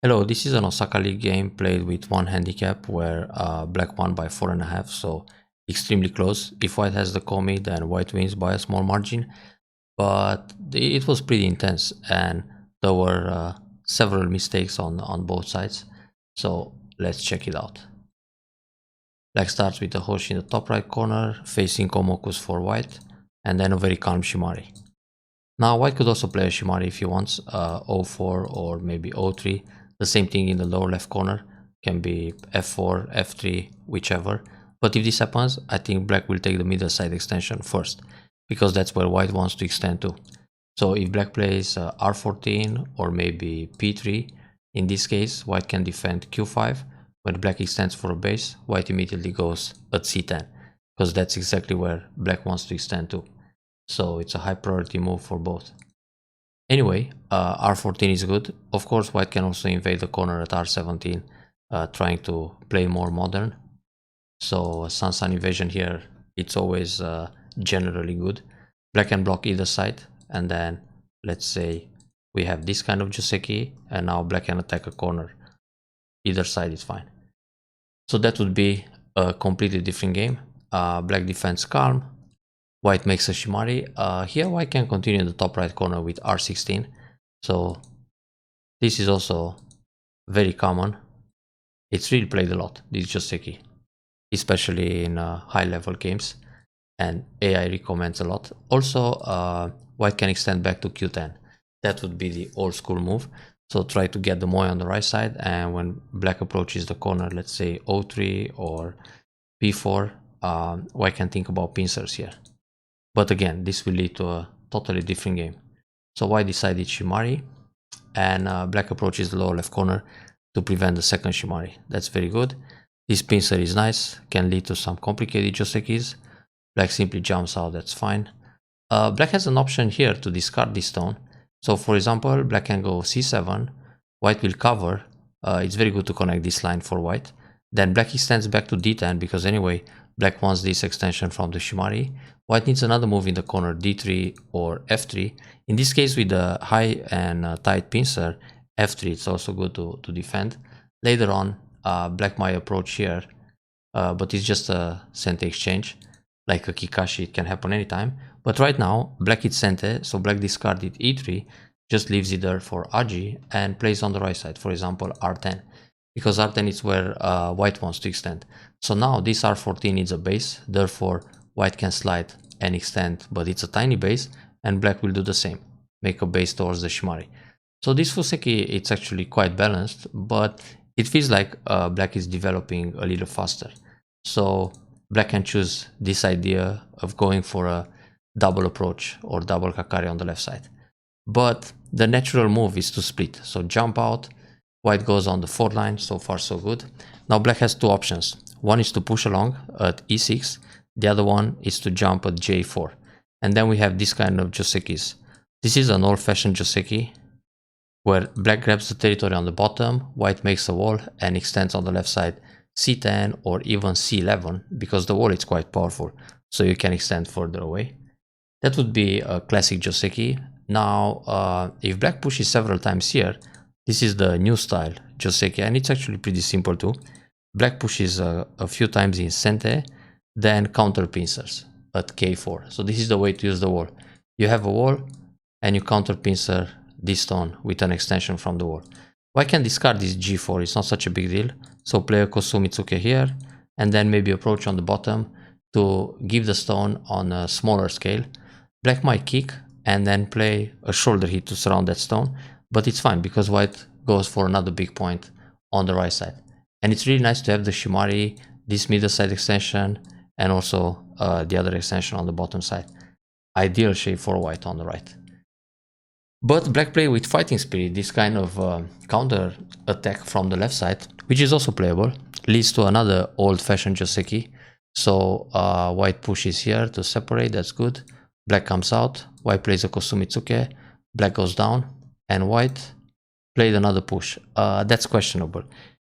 Hello, this is an Osaka League game played with one handicap where black won by 4.5, so extremely close. If white has the komi, then white wins by a small margin, but it was pretty intense and there were several mistakes on both sides. So let's check it out. Black starts with the Hoshi in the top right corner, facing Komokus for white, and then a very calm Shimari. Now white could also play a Shimari if he wants, 0-4 or maybe 0-3. The same thing in the lower left corner, can be f4, f3, whichever. But if this happens, I think black will take the middle side extension first, because that's where white wants to extend to. So if black plays r14 or maybe p3, in this case white can defend q5. When black extends for a base, white immediately goes at c10, because that's exactly where black wants to extend to. So it's a high priority move for both. Anyway, r14 is good. Of course, white can also invade the corner at r17, trying to play more modern. So sun invasion here, it's always generally good. Black can block either side, and then let's say we have this kind of Joseki, and now black can attack a corner. Either side is fine. So that would be a completely different game. Black defends calm. White makes a Shimari. Here white can continue in the top right corner with r16. So this is also very common. It's really played a lot, this Joseki, especially in high level games, and AI recommends a lot. Also, white can extend back to q10. That would be the old school move. So try to get the moe on the right side, and when black approaches the corner, let's say 0-3 or p4, white can think about pincers here. But again, this will lead to a totally different game. So white decided Shimari, and black approaches the lower left corner to prevent the second Shimari. That's very good. This pincer is nice, can lead to some complicated Josekis. Black simply jumps out, that's fine. Black has an option here to discard this stone. So for example, black can go c7, white will cover. It's very good to connect this line for white. Then black extends back to d10, because anyway, black wants this extension from the Shimari. White needs another move in the corner, d3 or f3. In this case, with the high and tight pincer, f3, it's also good to defend. Later on, black might approach here, but it's just a sente exchange. Like a Kikashi, it can happen anytime. But right now, black hits sente, so black discarded e3, just leaves it there for Aji, and plays on the right side, for example, r10. Because r10 is where white wants to extend. So now this r14 needs a base, therefore white can slide and extend, but it's a tiny base, and black will do the same, make a base towards the Shimari. So this Fuseki, it's actually quite balanced, but it feels like black is developing a little faster. So black can choose this idea of going for a double approach or double Kakari on the left side. But the natural move is to split. So jump out, white goes on the 4th line, so far so good. Now black has two options. One is to push along at e6, the other one is to jump at j4. And then we have this kind of Josekis. This is an old-fashioned Joseki, where black grabs the territory on the bottom, white makes a wall and extends on the left side c10 or even c11, because the wall is quite powerful, so you can extend further away. That would be a classic Joseki. Now, if black pushes several times here, this is the new style Joseki, and it's actually pretty simple too. Black pushes a few times in sente, then counter pincers at k4. So this is the way to use the wall. You have a wall, and you counter pincer this stone with an extension from the wall. White can discard this g4, it's not such a big deal. So play a Kosumitsuke here, and then maybe approach on the bottom to give the stone on a smaller scale. Black might kick and then play a shoulder hit to surround that stone, but it's fine because white goes for another big point on the right side. And it's really nice to have the Shimari, this middle side extension, and also the other extension on the bottom side. Ideal shape for white on the right. But black play with fighting spirit, this kind of counter attack from the left side, which is also playable, leads to another old-fashioned Joseki. So white pushes here to separate, that's good. Black comes out, white plays a Kosumitsuke, black goes down, and white played another push. That's questionable.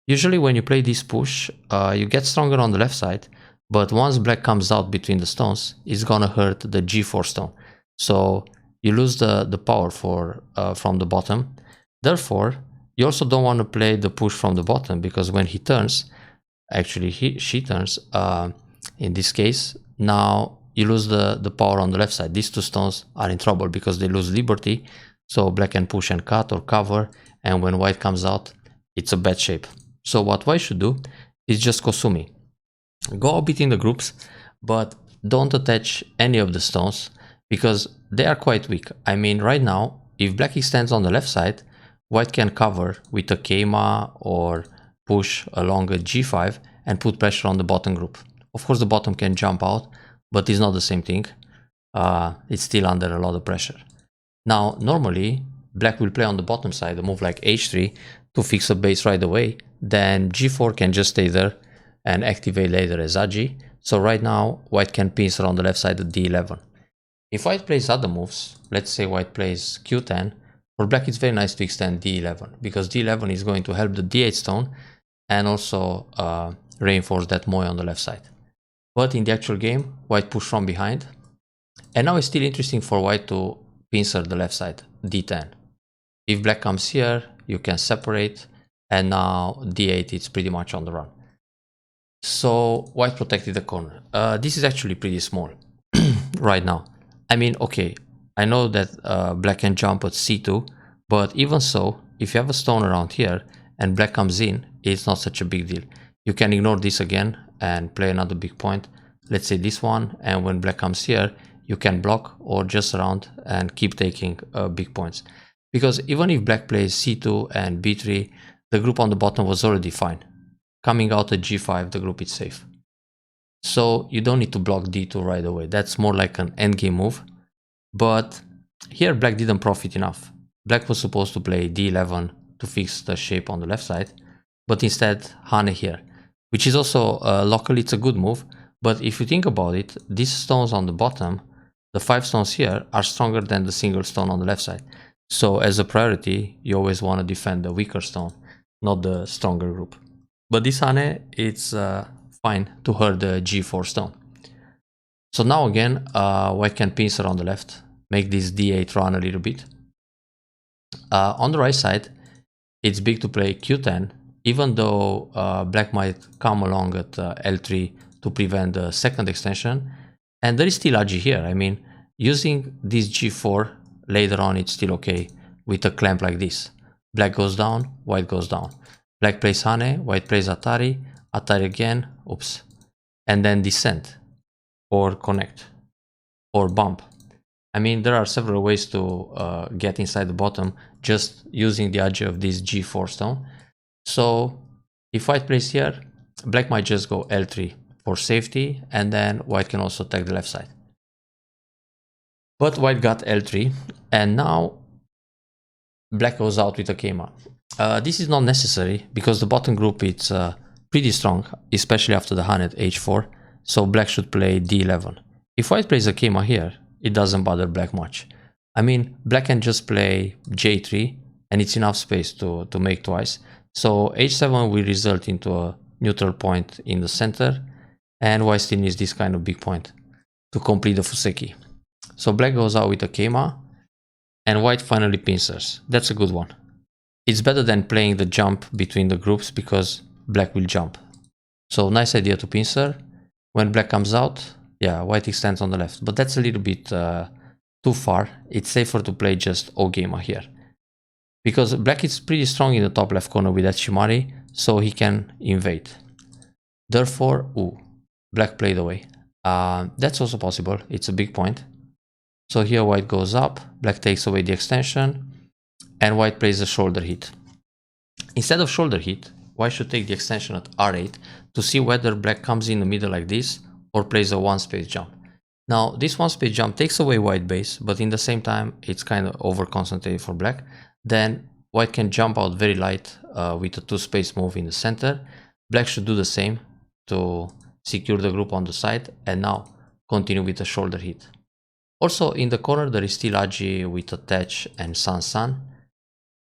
Usually when you play this push, you get stronger on the left side, but once black comes out between the stones, it's gonna hurt the g4 stone. So you lose the power from the bottom. Therefore, you also don't want to play the push from the bottom, because when he turns, actually she turns, in this case, now you lose the power on the left side. These two stones are in trouble because they lose liberty, so black can push and cut or cover, and when white comes out, it's a bad shape. So what white should do is just Kosumi. Go a bit in the groups, but don't attach any of the stones, because they are quite weak. I mean, right now, if black extends on the left side, white can cover with a Keima or push along a g5 and put pressure on the bottom group. Of course, the bottom can jump out, but it's not the same thing. It's still under a lot of pressure. Now, normally, black will play on the bottom side a move like h3 to fix a base right away. Then g4 can just stay there and activate later as Agi. So right now, white can pincer on the left side at d11. If white plays other moves, let's say white plays q10, for black it's very nice to extend d11, because d11 is going to help the d8 stone and also reinforce that moe on the left side. But in the actual game, white pushed from behind, and now it's still interesting for white to pincer the left side, d10. If black comes here, you can separate, and now d8 it's pretty much on the run. So white protected the corner. This is actually pretty small right now. I mean, okay, I know that black can jump at c2, but even so, if you have a stone around here and black comes in, it's not such a big deal. You can ignore this again and play another big point. Let's say this one, and when black comes here, you can block or just surround and keep taking big points. Because even if black plays c2 and b3, the group on the bottom was already fine. Coming out at g5, the group is safe. So you don't need to block d2 right away. That's more like an endgame move. But here black didn't profit enough. Black was supposed to play d11 to fix the shape on the left side, but instead Hane here, which is also locally it's a good move. But if you think about it, these stones on the bottom, the 5 stones here, are stronger than the single stone on the left side. So as a priority, you always want to defend the weaker stone, not the stronger group. But this Hane, it's fine to hurt the g4 stone. So now again, white can pincer on the left, make this d8 run a little bit. On the right side, it's big to play q10, even though black might come along at l3 to prevent the second extension. And there is still Agi here. I mean, using this g4 later on, it's still okay with a clamp like this. Black goes down, white goes down. Black plays Hane, white plays Atari, Atari again, oops. And then descent, or connect, or bump. I mean, there are several ways to get inside the bottom just using the Agi of this g4 stone. So if white plays here, black might just go l3 for safety, and then white can also attack the left side. But white got l3, and now black goes out with a Keima. This is not necessary because the bottom group is pretty strong, especially after the Hane at h4, so black should play d11. If white plays a Keima here, it doesn't bother black much. I mean, black can just play j3 and it's enough space to make twice. So h7 will result into a neutral point in the center, and white still needs this kind of big point to complete the Fuseki. So black goes out with a Keima, and white finally pincers. That's a good one. It's better than playing the jump between the groups because black will jump. So nice idea to pincer. When black comes out, yeah, white extends on the left, but that's a little bit too far. It's safer to play just Ogema here, because black is pretty strong in the top left corner with that Shimari, so he can invade. Therefore, black played away. That's also possible. It's a big point. So here white goes up, black takes away the extension, and white plays a shoulder hit. Instead of shoulder hit, white should take the extension at r8 to see whether black comes in the middle like this or plays a one space jump. Now this one space jump takes away white base, but in the same time it's kind of over concentrated for black. Then white can jump out very light with a two space move in the center. Black should do the same to secure the group on the side, and now continue with a shoulder hit. Also in the corner there is still Agi with attach and San.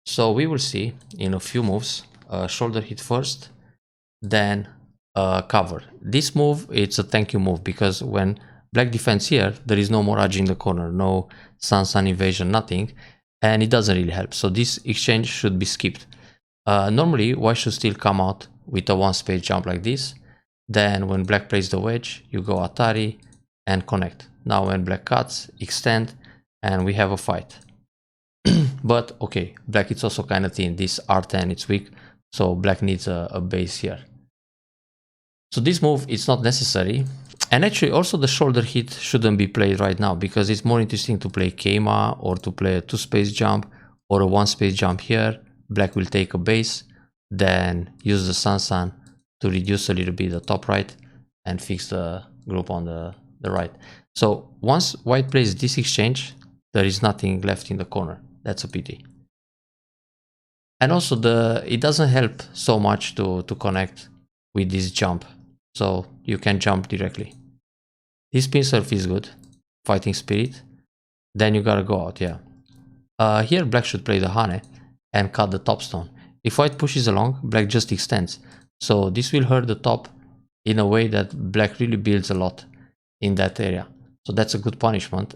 So we will see in a few moves, shoulder hit first, then cover. This move, it's a thank you move, because when black defends here, there is no more Agi in the corner, no San invasion, nothing, and it doesn't really help. So this exchange should be skipped. Normally, white should still come out with a one space jump like this. Then when black plays the wedge, you go Atari and connect. Now when black cuts, extend, and we have a fight. But okay, black is also kind of thin. This R10, it's weak, so black needs a base here. So this move is not necessary. And actually also the shoulder hit shouldn't be played right now, because it's more interesting to play Keima or to play a 2-space jump or a 1-space jump here. Black will take a base, then use the Sansan to reduce a little bit the top right and fix the group on the right. So once white plays this exchange, there is nothing left in the corner. That's a pity. And also it doesn't help so much to connect with this jump. So you can jump directly. This pin surf is good, fighting spirit. Then you gotta go out, yeah. Here black should play the Hane and cut the top stone. If white pushes along, black just extends. So this will hurt the top in a way that black really builds a lot in that area. So that's a good punishment.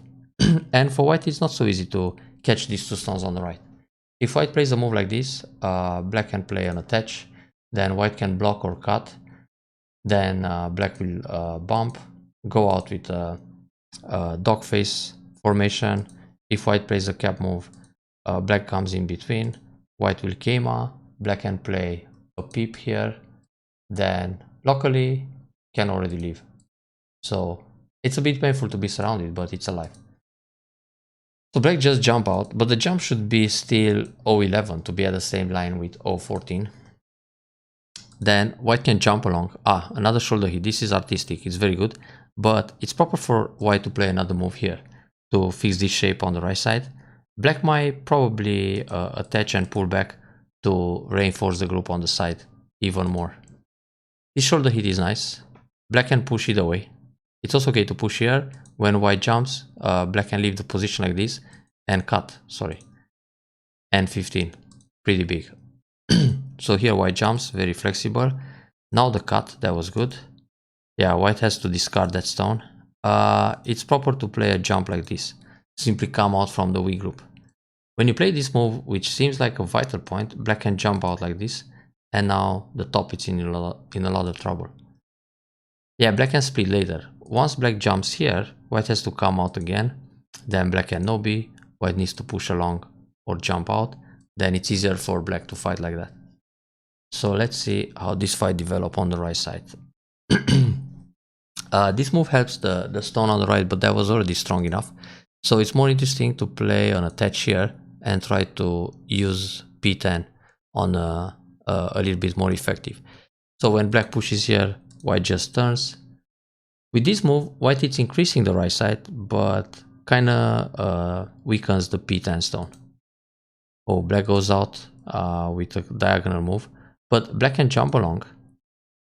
And for white, it's not so easy to catch these two stones on the right. If white plays a move like this, black can play an attach. Then white can block or cut. Then black will bump, go out with a dog face formation. If white plays a cap move, black comes in between. White will Keima, black can play a peep here. Then locally can already leave. So it's a bit painful to be surrounded, but it's alive. So black just jump out, but the jump should be still 011 to be at the same line with 014. Then white can jump along. Another shoulder hit. This is artistic. It's very good, but it's proper for white to play another move here to fix this shape on the right side. Black might probably attach and pull back to reinforce the group on the side even more. This shoulder hit is nice. Black can push either way. It's also okay to push here. When white jumps, black can leave the position like this and cut, sorry. And 15, pretty big. So here white jumps, very flexible. Now the cut, that was good. Yeah, white has to discard that stone. It's proper to play a jump like this. Simply come out from the weak group. When you play this move, which seems like a vital point, black can jump out like this. And now the top is in a lot of trouble. Yeah, black can split later. Once black jumps here, white has to come out again. Then black can no-B. White needs to push along or jump out. Then it's easier for black to fight like that. So let's see how this fight develops on the right side. This move helps the stone on the right, but that was already strong enough. So it's more interesting to play an attach here and try to use P10 on a little bit more effective. So when black pushes here, white just turns. With this move, white is increasing the right side, but kinda weakens the P10 stone. Oh, black goes out with a diagonal move, but black can jump along,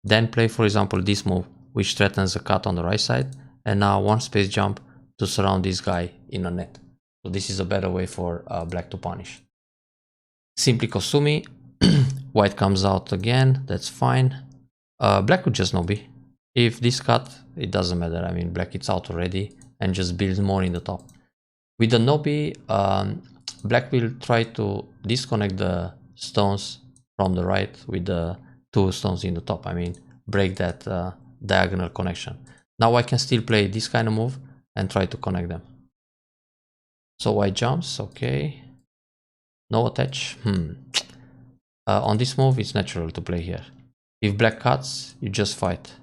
then play, for example, this move, which threatens a cut on the right side, and now one space jump to surround this guy in a net. So this is a better way for black to punish. Simply Kosumi, white comes out again, that's fine. Black could just no-B. If this cut, it doesn't matter. I mean, black is out already and just builds more in the top. With the no-B, black will try to disconnect the stones from the right with the two stones in the top. I mean, break that diagonal connection. Now I can still play this kind of move and try to connect them. So white jumps, okay. No attach. On this move, it's natural to play here. If black cuts, you just fight.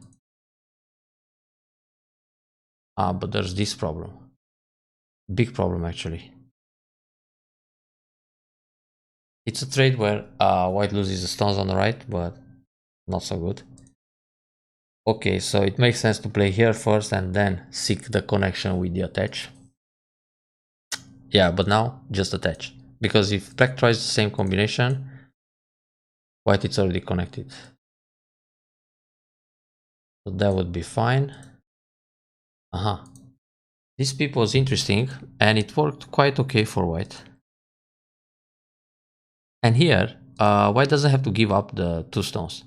But there's this problem. Big problem, actually. It's a trade where white loses the stones on the right, but not so good. Okay, so it makes sense to play here first and then seek the connection with the attach. Yeah, but now just attach. Because if black tries the same combination, white is already connected. So that would be fine. This peep was interesting and it worked quite okay for white. And here, white doesn't have to give up the two stones.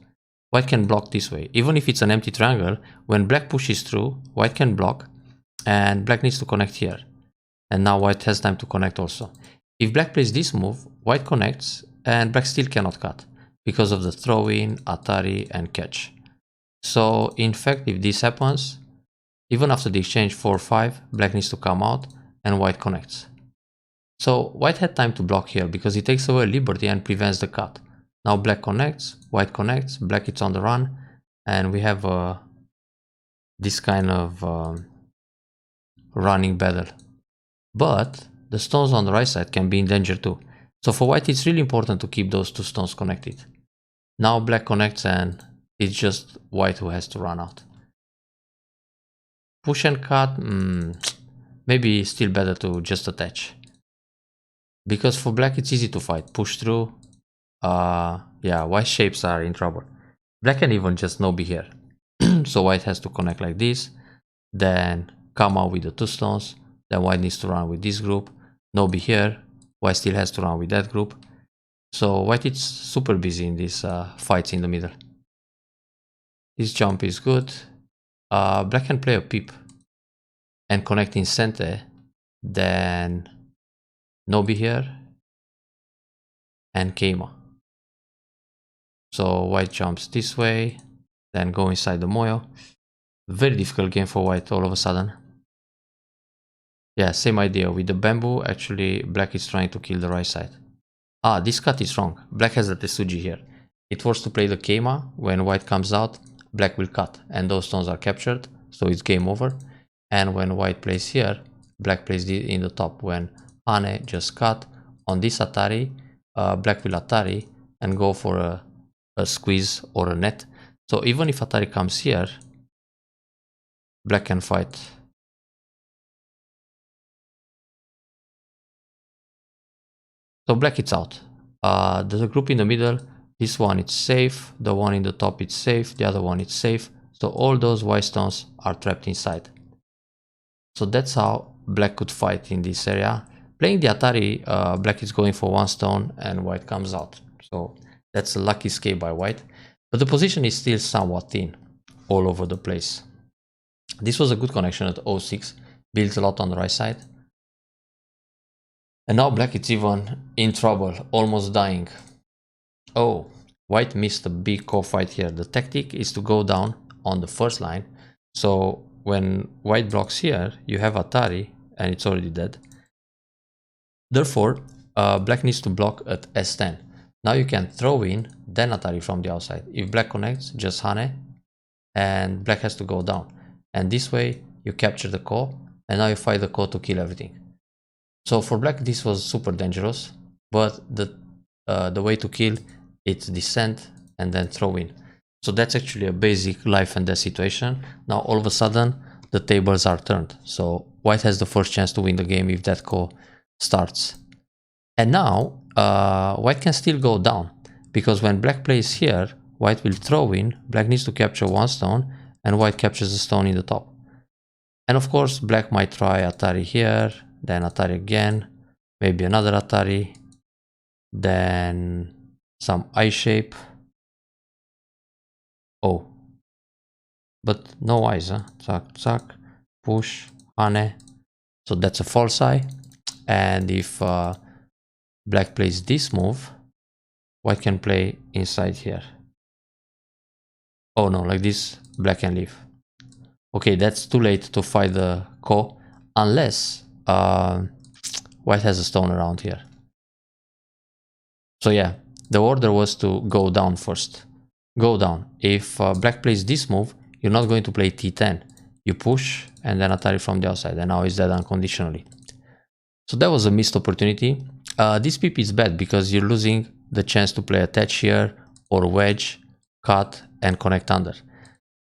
White can block this way. Even if it's an empty triangle, when black pushes through, white can block and black needs to connect here. And now white has time to connect also. If black plays this move, white connects and black still cannot cut. because of the throw-in, Atari, and catch. So in fact, if this happens, even after the exchange 4-5, black needs to come out and white connects. So white had time to block here because he takes away liberty and prevents the cut. Now black connects, white connects, black is on the run, and we have this kind of running battle. But the stones on the right side can be in danger too. So for white, it's really important to keep those two stones connected. Now black connects and it's just white who has to run out. Push and cut, maybe still better to just attach. Because for black it's easy to fight. Push through. Yeah, white shapes are in trouble. Black can even just no be here. So white has to connect like this. Then come out with the two stones. Then white needs to run with this group. No be here. White still has to run with that group. So white is super busy in these fights in the middle. This jump is good. Black can play a peep and connect in center. Then no be here. And Keima. So white jumps this way. Then go inside the Moyo. Very difficult game for white all of a sudden. Yeah, same idea. With the bamboo, actually, black is trying to kill the right side. Ah, this cut is wrong. Black has the Tesuji here. It forced to play the Keima. When white comes out, black will cut. And those stones are captured. So it's game over. And when white plays here, black plays in the top. When Hane just cut on this Atari, black will Atari and go for a squeeze or a net. So even if Atari comes here, black can fight. So black is out. The group in the middle, this one is safe, the one in the top is safe, the other one is safe. So all those white stones are trapped inside. So that's how black could fight in this area. Playing the Atari, black is going for one stone and white comes out. So that's a lucky escape by white. But the position is still somewhat thin, all over the place. This was a good connection at 06, builds a lot on the right side. And now black is even in trouble, almost dying. Oh, white missed a big core fight here. The tactic is to go down on the first line. So when white blocks here, you have Atari and it's already dead. Therefore, black needs to block at S10. Now you can throw in, then Atari from the outside. If black connects, just Hane, and black has to go down. And this way, you capture the core, and now you fight the core to kill everything. So for black, this was super dangerous, but the way to kill, it's descent and then throw in. So that's actually a basic life and death situation. Now all of a sudden, the tables are turned. So white has the first chance to win the game if that core starts. And now white can still go down, because when black plays here, white will throw in, black needs to capture one stone, and white captures the stone in the top. And of course, black might try Atari here, then Atari again, maybe another Atari, then some I shape. Oh, but no eyes, huh? Zack, zack, push, Hane. So that's a false eye. And if black plays this move, white can play inside here. Oh no, like this, black can leave. Okay, that's too late to fight the ko, unless white has a stone around here. So yeah, the order was to go down first. Go down. If black plays this move, you're not going to play T10. You push and then Atari from the outside, and now it's dead unconditionally. So that was a missed opportunity. This PP is bad because you're losing the chance to play attach here or wedge, cut, and connect under.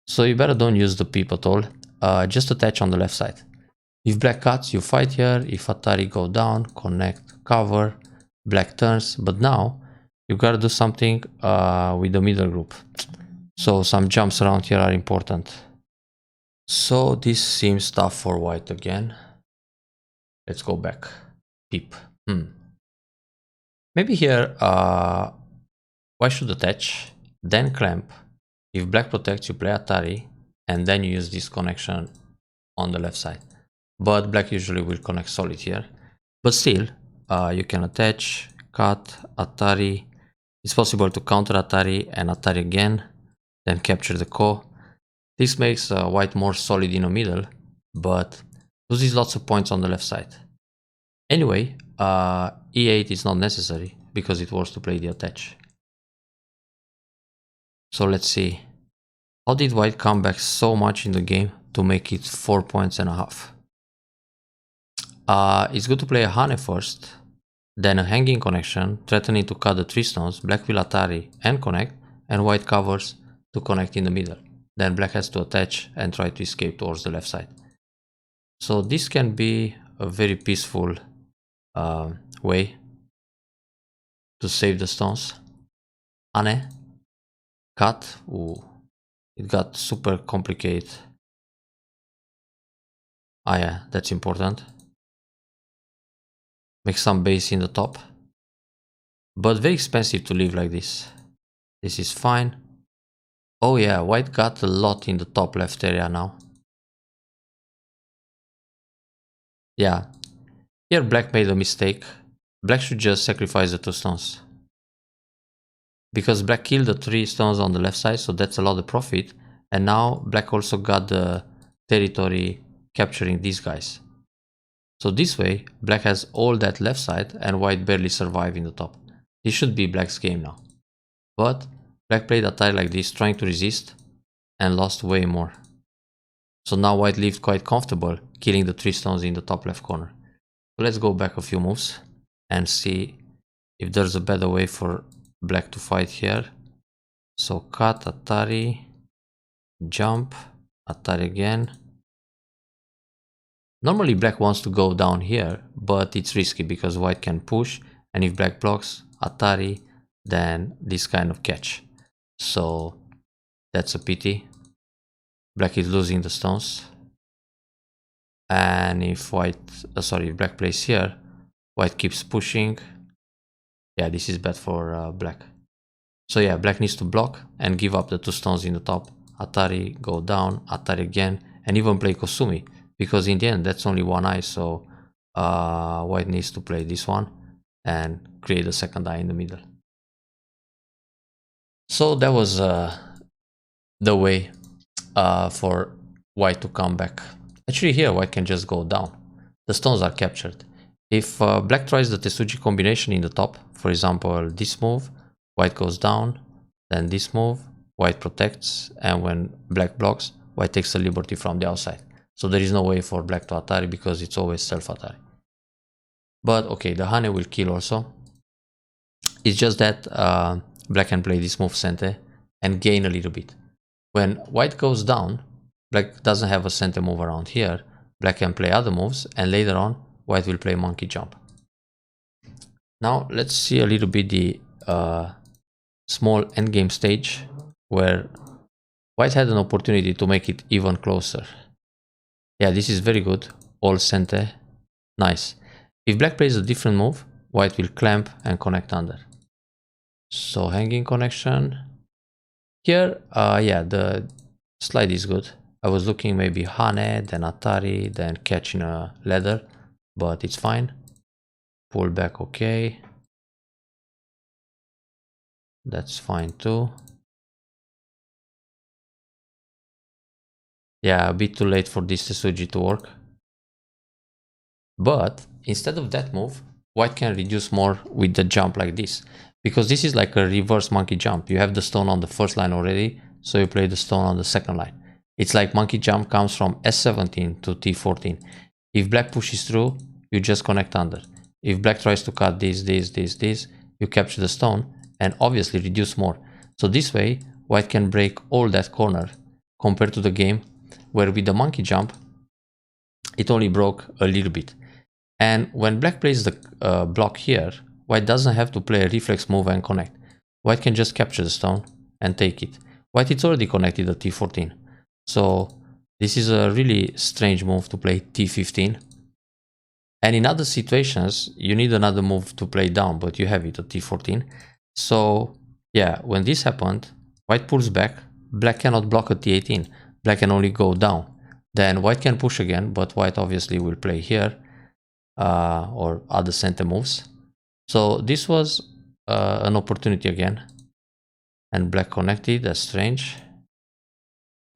So you better don't use the peep at all. Just attach on the left side. If black cuts, you fight here. If Atari go down, connect, cover, black turns. But now you gotta do something with the middle group. So some jumps around here are important. So this seems tough for white again. Let's go back. Peep. Maybe here white should attach, then clamp. If black protects, you play Atari, and then you use this connection on the left side. But black usually will connect solid here. But still, you can attach, cut, Atari. It's possible to counter Atari and Atari again, then capture the ko. This makes white more solid in the middle, but loses lots of points on the left side. Anyway, e8 is not necessary because it wants to play the attach. So let's see. How did white come back so much in the game to make it 4.5 points? It's good to play a Hane first, then a hanging connection, threatening to cut the 3 stones, black will Atari and connect, and white covers to connect in the middle. Then black has to attach and try to escape towards the left side. So this can be a very peaceful way to save the stones. Hane, cut, ooh, it got super complicated. Ah yeah, that's important. Make some base in the top. But very expensive to leave like this. This is fine. Oh yeah, white got a lot in the top left area now. Yeah. Here black made a mistake. Black should just sacrifice the 2 stones. Because black killed the 3 stones on the left side, so that's a lot of profit. And now black also got the territory capturing these guys. So this way, black has all that left side and white barely survive in the top. This should be black's game now. But black played Atari like this, trying to resist, and lost way more. So now white lived quite comfortable, killing the 3 stones in the top left corner. So let's go back a few moves and see if there's a better way for black to fight here. So cut, Atari, jump, Atari again. Normally black wants to go down here, but it's risky because white can push, and if black blocks Atari, then this kind of catch. So that's a pity. Black is losing the stones. And if white, if black plays here, white keeps pushing. Yeah, this is bad for black. So yeah, black needs to block and give up the 2 stones in the top. Atari, go down, Atari again, and even play Kosumi. Because in the end, that's only 1 eye, so white needs to play this one and create a 2nd eye in the middle. So that was the way for white to come back. Actually here white can just go down. The stones are captured. If black tries the Tesuji combination in the top, for example this move, white goes down, then this move, white protects, and when black blocks, white takes a liberty from the outside. So there is no way for black to Atari because it's always self-Atari. But okay, the Hane will kill also. It's just that black can play this move Sente and gain a little bit. When white goes down, black doesn't have a center move around here. Black can play other moves, and later on, white will play monkey jump. Now let's see a little bit the small endgame stage where white had an opportunity to make it even closer. Yeah, this is very good. All center. Nice. If black plays a different move, white will clamp and connect under. So hanging connection. Here, yeah, the slide is good. I was looking maybe Hane, then Atari, then catching a ladder, but it's fine. Pull back, okay. That's fine too. Yeah, a bit too late for this Tesuji to work. But instead of that move, white can reduce more with the jump like this. Because this is like a reverse monkey jump. You have the stone on the first line already, so you play the stone on the second line. It's like monkey jump comes from S17 to T14. If black pushes through, you just connect under. If black tries to cut this, you capture the stone and obviously reduce more. So this way, white can break all that corner compared to the game where with the monkey jump, it only broke a little bit. And when black plays the block here, white doesn't have to play a reflex move and connect. White can just capture the stone and take it. White is already connected at T14. So this is a really strange move to play T15. And in other situations, you need another move to play down, but you have it at T14. So yeah, when this happened, white pulls back, black cannot block at T18. Black can only go down. Then white can push again, but white obviously will play here or other center moves. So this was an opportunity again. And black connected, that's strange.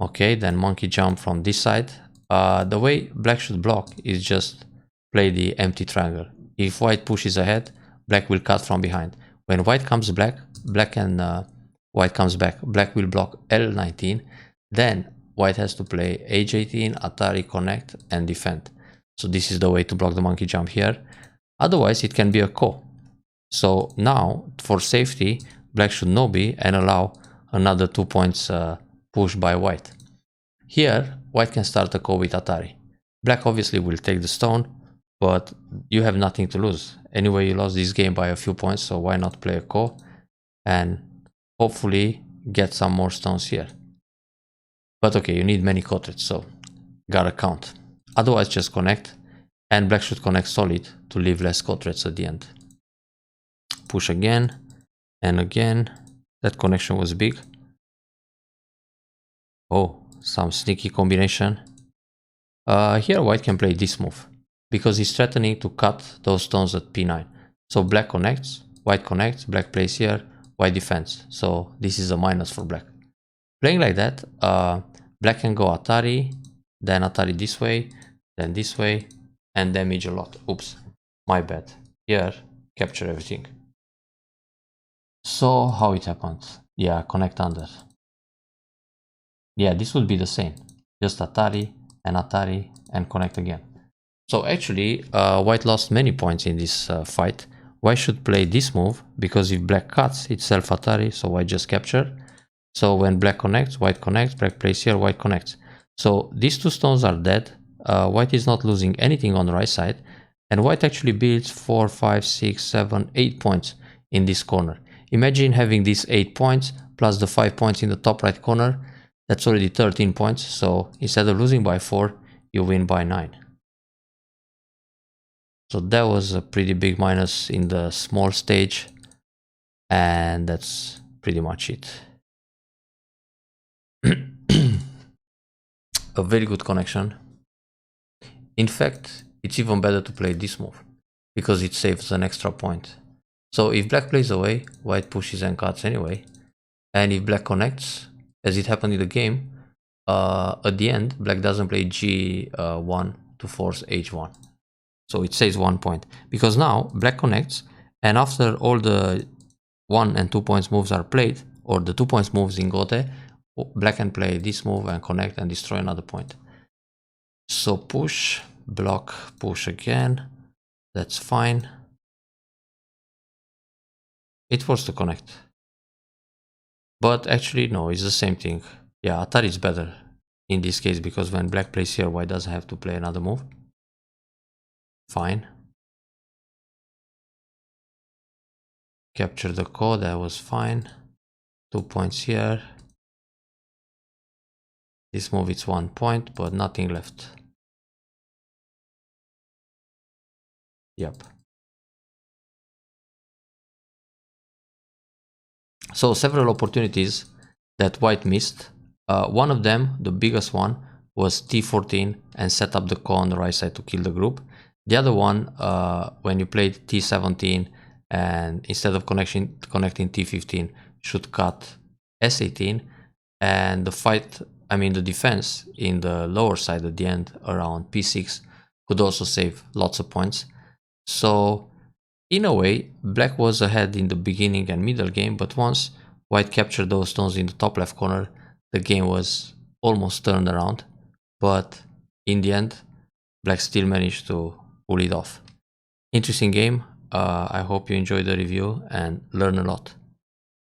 Okay, then monkey jump from this side. The way black should block is just play the empty triangle. If white pushes ahead, black will cut from behind. When white comes back, black and white comes back, black will block L19. Then white has to play H18, Atari, connect, and defend. So this is the way to block the monkey jump here. Otherwise, it can be a ko. So now, for safety, black should no B and allow another 2 points push by white. Here, white can start a ko with Atari. Black obviously will take the stone, but you have nothing to lose. Anyway, you lost this game by a few points, so why not play a ko and hopefully get some more stones here. But okay, you need many ko threads, so gotta count. Otherwise, just connect, and black should connect solid to leave less ko threads at the end. Push again, and again. That connection was big. Oh, some sneaky combination. Here white can play this move because he's threatening to cut those stones at p9. So black connects, white connects, black plays here, white defends. So this is a minus for black. Playing like that, black can go Atari, then Atari this way, then this way, and damage a lot. Oops, my bad. Here, capture everything. So how it happened? Yeah, connect under. Yeah, this would be the same. Just Atari and connect again. So actually, white lost many points in this fight. White should play this move because if black cuts, it's self Atari, so white just capture. So when black connects, white connects, black plays here, white connects. So these two stones are dead. White is not losing anything on the right side, and white actually builds 4, 5, 6, 7, 8 points in this corner. Imagine having these 8 points plus the 5 points in the top right corner. That's already 13 points, so instead of losing by 4, you win by 9. So that was a pretty big minus in the small stage, and that's pretty much it. A very good connection. In fact, it's even better to play this move, because it saves an extra point. So if black plays away, white pushes and cuts anyway, and if black connects, as it happened in the game, at the end, black doesn't play G1 to force H1. So it saves 1 point. Because now, black connects, and after all the 1 and 2 points moves are played, or the 2 points moves in Gote, black can play this move and connect and destroy another point. So push, block, push again. That's fine. It was to connect. But actually, no, it's the same thing. Yeah, Atari is better in this case because when black plays here, white doesn't have to play another move. Fine. Capture the code, that was fine. 2 points here. This move it's 1 point, but nothing left. Yep. So several opportunities that white missed. One of them, the biggest one, was T14 and set up the ko on the right side to kill the group. The other one, when you played T17 and instead of connecting T15, should cut S18, and the fight, I mean the defense in the lower side at the end around P6 could also save lots of points. So in a way, black was ahead in the beginning and middle game, but once white captured those stones in the top left corner, the game was almost turned around. But in the end, black still managed to pull it off. Interesting game. I hope you enjoyed the review and learn a lot.